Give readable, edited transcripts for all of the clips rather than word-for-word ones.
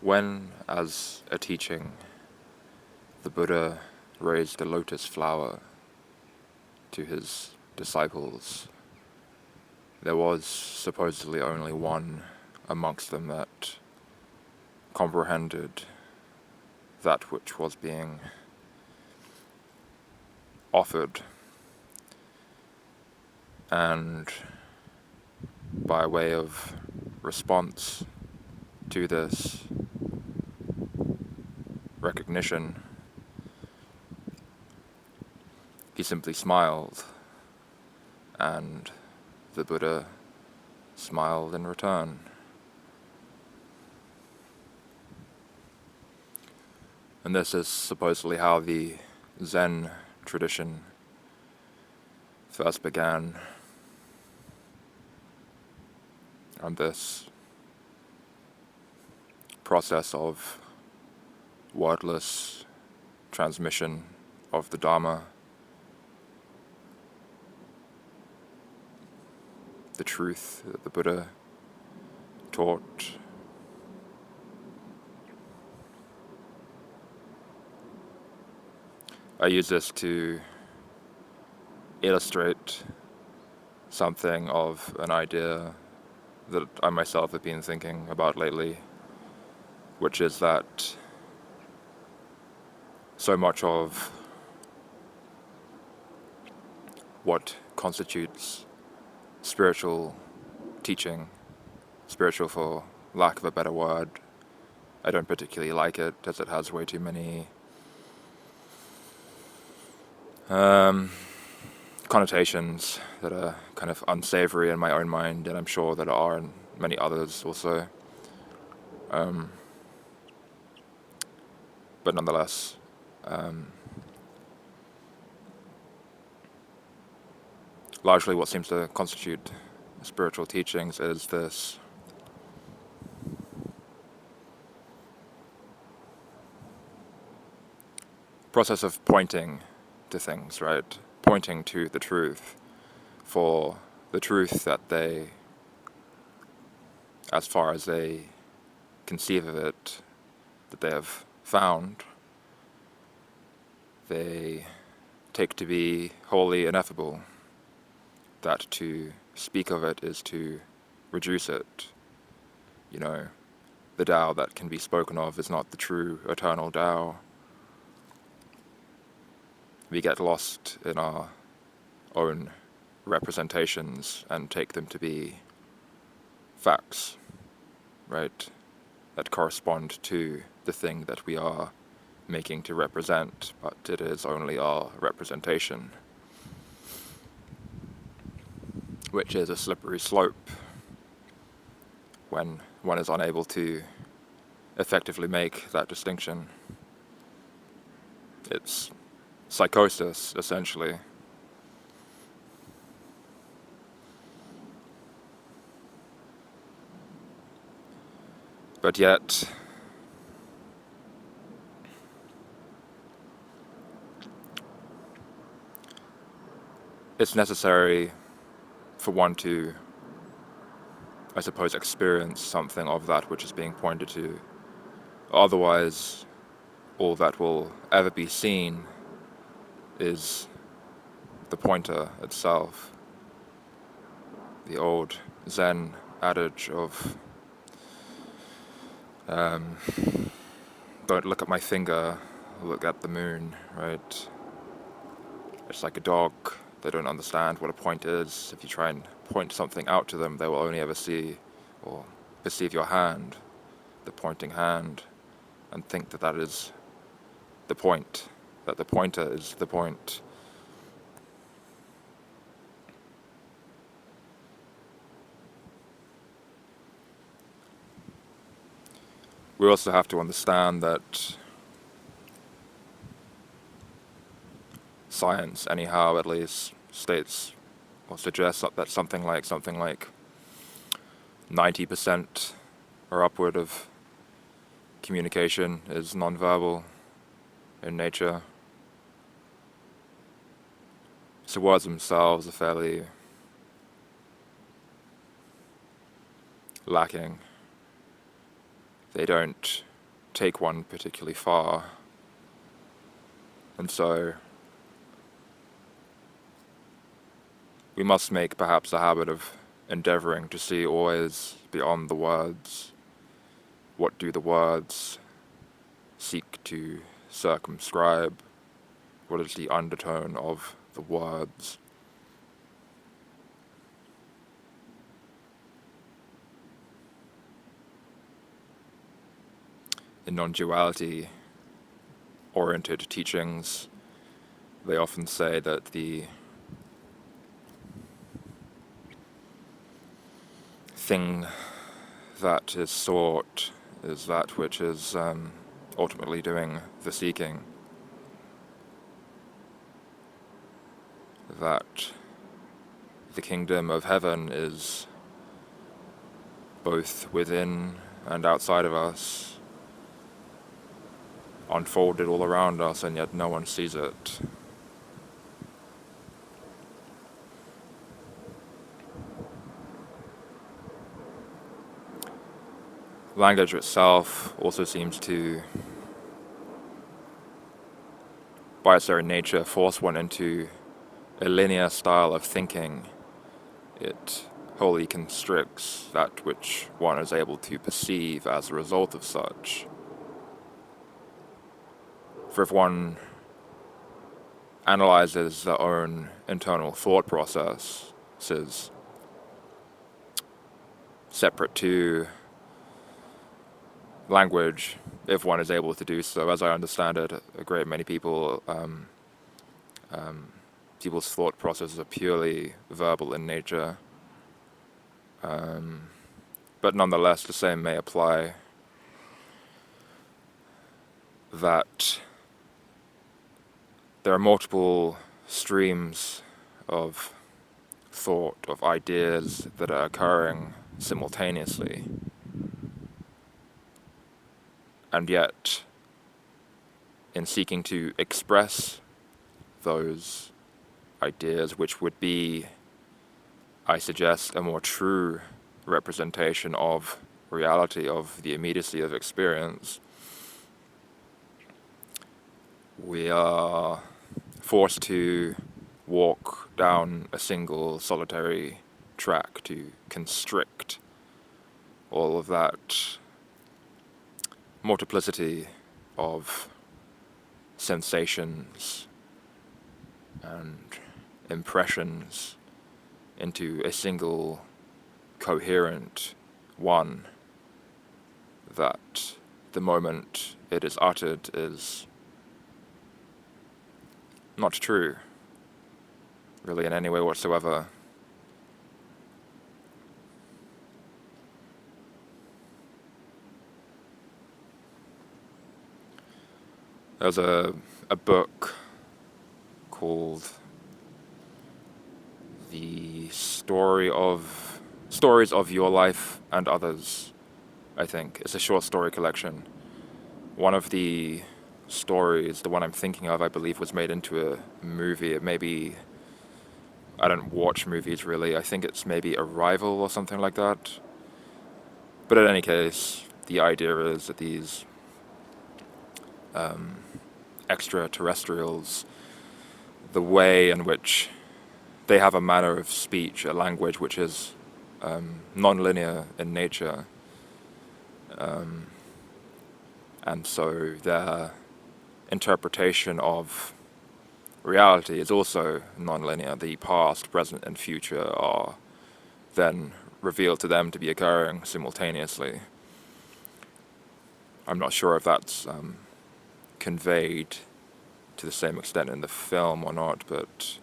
When, as a teaching, the Buddha raised a lotus flower to his disciples, there was supposedly only one amongst them that comprehended that which was being offered, and by way of response to this recognition, he simply smiled, and the Buddha smiled in return. And this is supposedly how the Zen tradition first began. And this process of wordless transmission of the Dharma, the truth that the Buddha taught, I use this to illustrate something of an idea that I myself have been thinking about lately, which is that so much of what constitutes spiritual teaching, spiritual for lack of a better word, I don't particularly like it as it has way too many connotations that are kind of unsavory in my own mind, and I'm sure that are in many others also. But nonetheless, largely what seems to constitute spiritual teachings is this process of pointing to things, right? Pointing to the truth, for the truth that they, as far as they conceive of it, that they have found, they take to be wholly ineffable, that to speak of it is to reduce it. You know, the Tao that can be spoken of is not the true eternal Tao. We get lost in our own representations and take them to be facts, right? That correspond to the thing that we are making to represent, but it is only our representation, which is a slippery slope when one is unable to effectively make that distinction. It's psychosis, essentially. But yet, it's necessary for one to, I suppose, experience something of that which is being pointed to. Otherwise, all that will ever be seen is the pointer itself. The old Zen adage of don't look at my finger, look at the moon, right? It's like a dog. They don't understand what a point is. If you try and point something out to them, they will only ever see or perceive your hand, the pointing hand, and think that that is the point, that the pointer is the point. We also have to understand that science, anyhow, at least states or suggests that something like 90% or upward of communication is nonverbal in nature. So words themselves are fairly lacking. They don't take one particularly far. And so we must make perhaps a habit of endeavoring to see always beyond the words. What do the words seek to circumscribe? What is the undertone of the words? In non-duality oriented teachings, they often say that the thing that is sought is that which is ultimately doing the seeking. That the kingdom of heaven is both within and outside of us, unfolded all around us, and yet no one sees it. Language itself also seems to, by its very nature, force one into a linear style of thinking. It wholly constricts that which one is able to perceive as a result of such. For if one analyzes their own internal thought processes separate to language, if one is able to do so, as I understand it, a great many people, people's thought processes are purely verbal in nature. But nonetheless, the same may apply, that there are multiple streams of thought, of ideas that are occurring simultaneously. And yet, in seeking to express those ideas, which would be, I suggest, a more true representation of reality, of the immediacy of experience, we are forced to walk down a single solitary track to constrict all of that multiplicity of sensations and impressions into a single coherent one that the moment it is uttered is not true, really, in any way whatsoever. There's a book called The Stories of Your Life and Others, I think. It's a short story collection. One of the stories, the one I'm thinking of, I believe was made into a movie. It may be, I don't watch movies really, I think it's maybe Arrival or something like that. But in any case, the idea is that these extraterrestrials, the way in which they have a manner of speech, a language which is non-linear in nature, and so their interpretation of reality is also non-linear. The past, present, and future are then revealed to them to be occurring simultaneously. I'm not sure if that's conveyed to the same extent in the film or not, but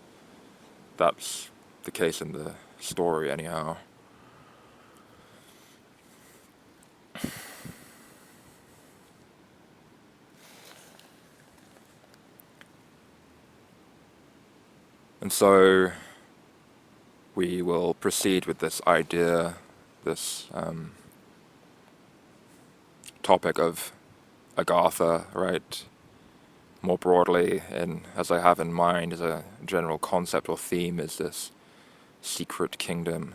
that's the case in the story anyhow. And so we will proceed with this idea, this topic of agartha, right? More broadly, as I have in mind as a general concept or theme, is this secret kingdom.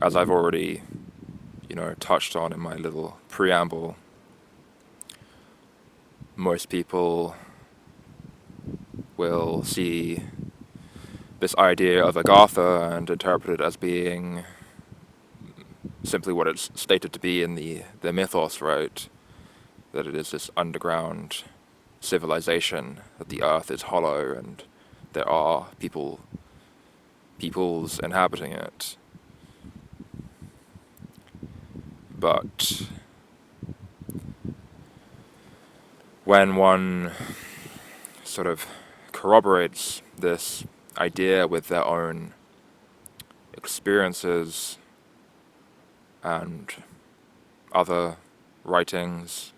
as I've already, touched on in my little preamble, most people will see this idea of agartha and interpret it as being simply what it's stated to be in the mythos, right? That it is this underground civilization, that the earth is hollow and there are peoples inhabiting it. But when one sort of corroborates this idea with their own experiences and other writings,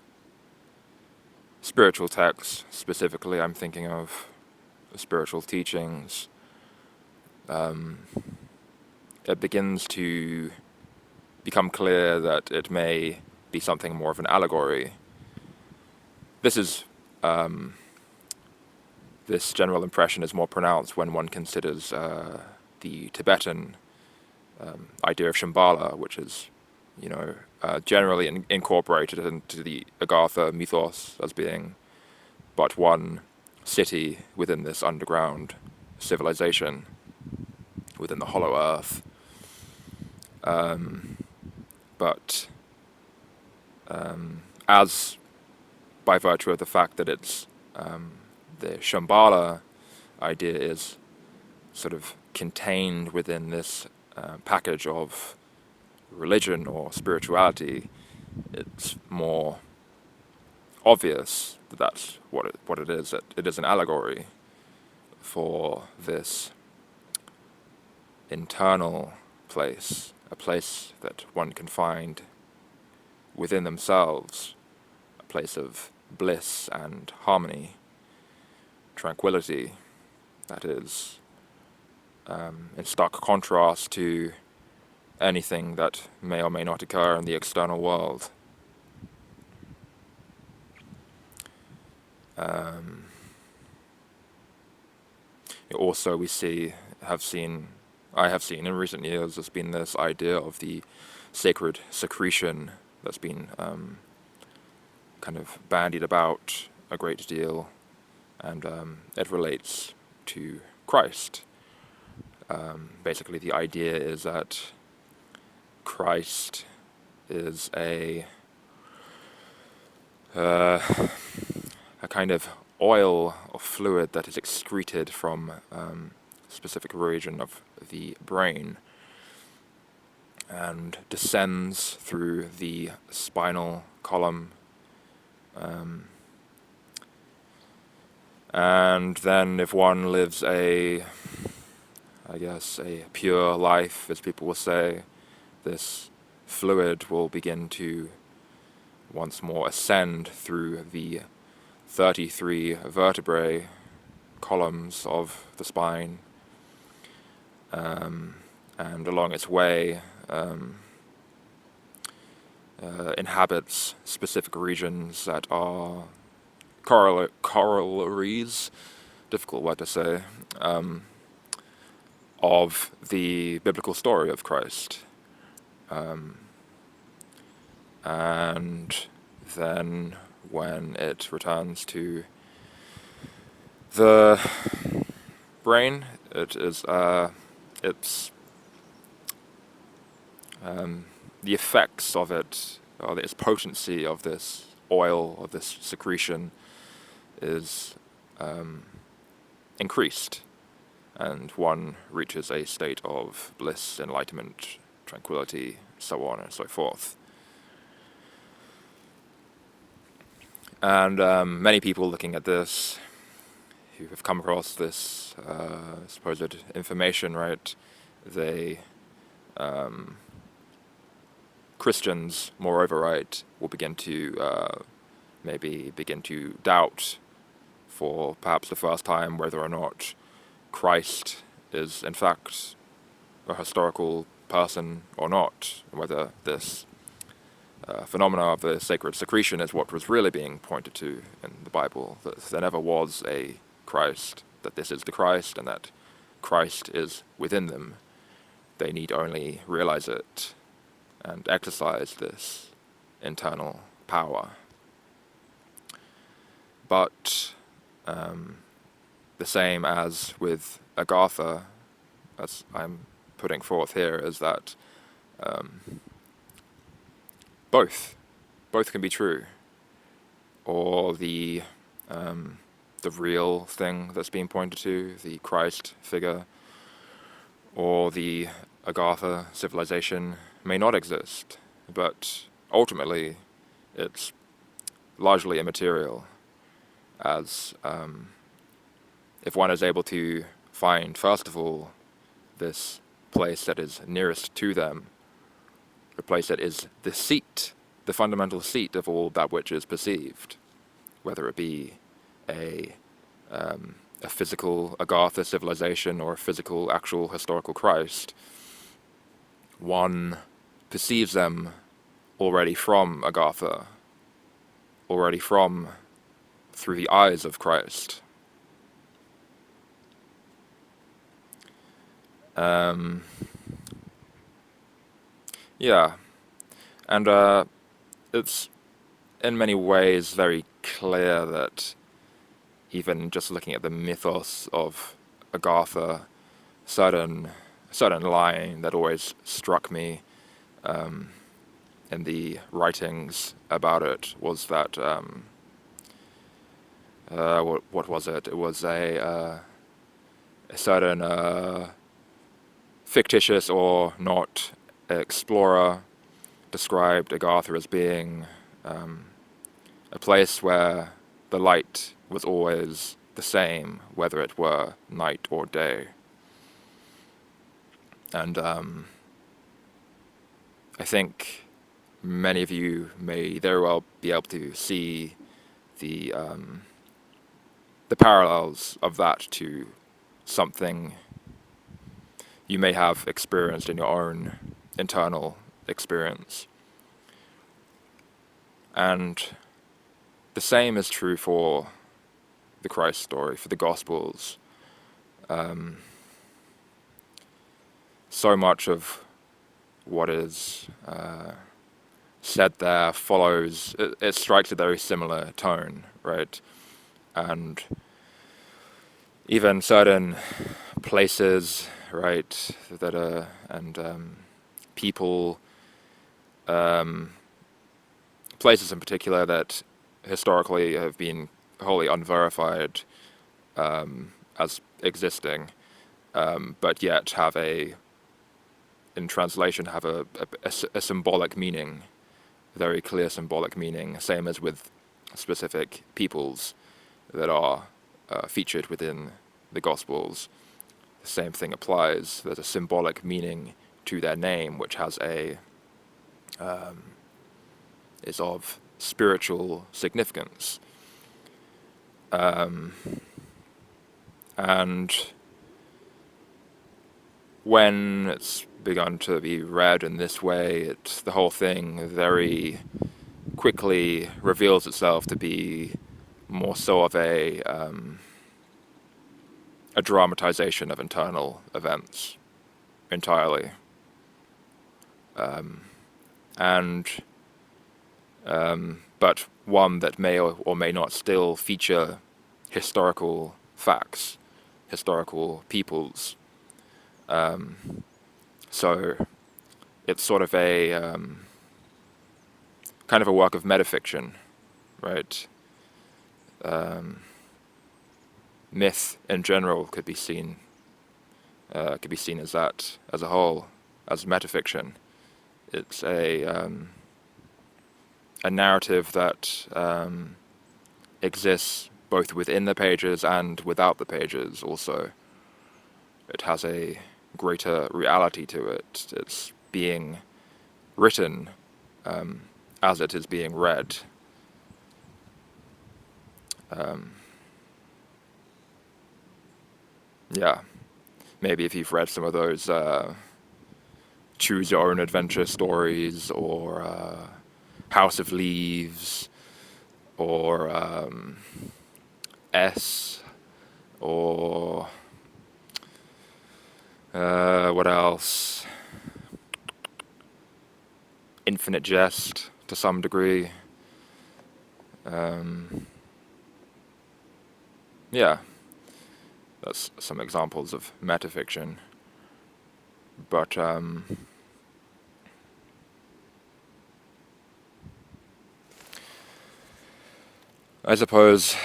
spiritual texts specifically, I'm thinking of spiritual teachings, it begins to become clear that it may be something more of an allegory. This general impression is more pronounced when one considers the Tibetan idea of Shambhala, which is, generally incorporated into the Agartha mythos as being but one city within this underground civilization, within the hollow earth. But as by virtue of the fact that it's the Shambhala idea is sort of contained within this package of religion or spirituality, it's more obvious that that's what it is. That it is an allegory for this internal place, a place that one can find within themselves, a place of bliss and harmony, tranquility, that is in stark contrast to anything that may or may not occur in the external world. Also, I have seen in recent years, there's been this idea of the sacred secretion that's been kind of bandied about a great deal, and it relates to Christ. Basically, the idea is that Christ is a kind of oil or fluid that is excreted from a specific region of the brain and descends through the spinal column, and then if one lives a pure life, as people will say, this fluid will begin to once more ascend through the 33 vertebrae columns of the spine, and along its way inhabits specific regions that are corollaries, difficult word to say, of the biblical story of Christ. And then when it returns to the brain, it is the effects of it, or its potency of this oil, of this secretion, is increased, and one reaches a state of bliss, enlightenment, tranquility, so on and so forth. And many people looking at this, who have come across this supposed information, right, they, Christians, moreover, right, will begin to maybe begin to doubt for perhaps the first time whether or not Christ is in fact a historical person or not, whether this phenomena of the sacred secretion is what was really being pointed to in the Bible, that there never was a Christ, that this is the Christ, and that Christ is within them, They need only realize it and exercise this internal power. But the same as with agartha, as I'm putting forth here, is that both can be true, or the real thing that's being pointed to, the Christ figure, or the agartha civilization may not exist, but ultimately it's largely immaterial, as if one is able to find, first of all, this place that is nearest to them, the place that is the seat, the fundamental seat of all that which is perceived, whether it be a physical agartha civilization or a physical, actual, historical Christ, one perceives them already from agartha, already through the eyes of Christ. Yeah, and it's in many ways very clear that even just looking at the mythos of agartha, certain line that always struck me in the writings about it was that what was it? It was a certain fictitious or not explorer described agartha as being a place where the light was always the same, whether it were night or day. And I think many of you may very well be able to see the parallels of that to something you may have experienced in your own internal experience. And the same is true for the Christ story, for the Gospels. So much of what is said there follows, it strikes a very similar tone, right? And even certain places, right, that are, and people, places in particular that historically have been wholly unverified as existing, but yet have in translation, have a symbolic meaning, very clear symbolic meaning, same as with specific peoples that are featured within the Gospels. The same thing applies. There's a symbolic meaning to their name, which has is of spiritual significance. And when it's begun to be read in this way, the whole thing very quickly reveals itself to be more so of a dramatization of internal events entirely, but one that may or may not still feature historical facts, historical peoples. So it's sort of a kind of a work of metafiction, right? Myth in general could be seen as that, as a whole, as metafiction. It's a narrative that exists both within the pages and without the pages also. It has a greater reality to it. It's being written as it is being read. Yeah, maybe if you've read some of those choose your own adventure stories, or House of Leaves, or S, or what else? infinite jest to some degree. Yeah, that's some examples of metafiction. But I suppose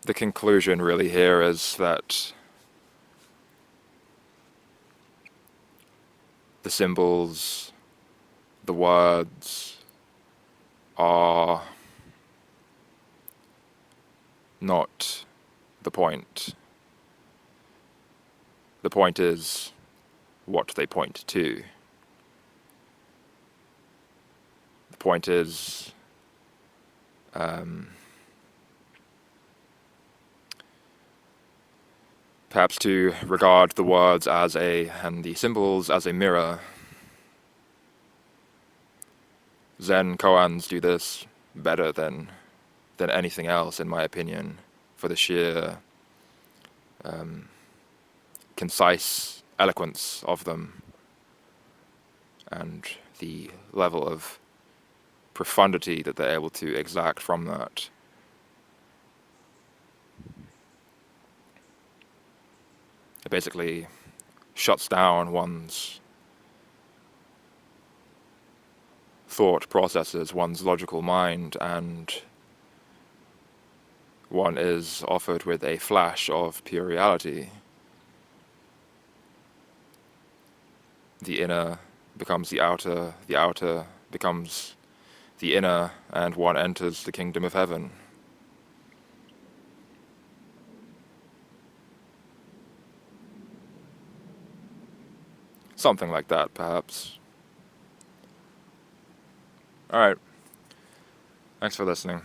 the conclusion really here is that the symbols, the words, are not the point. The point is what they point to. The point is perhaps to regard the words and the symbols as a mirror. Zen koans do this better than anything else, in my opinion, for the sheer concise eloquence of them and the level of profundity that they're able to exact from that. It basically shuts down one's thought processes, one's logical mind, and one is offered with a flash of pure reality. The inner becomes the outer becomes the inner, and one enters the kingdom of heaven. Something like that, perhaps. Alright. Thanks for listening.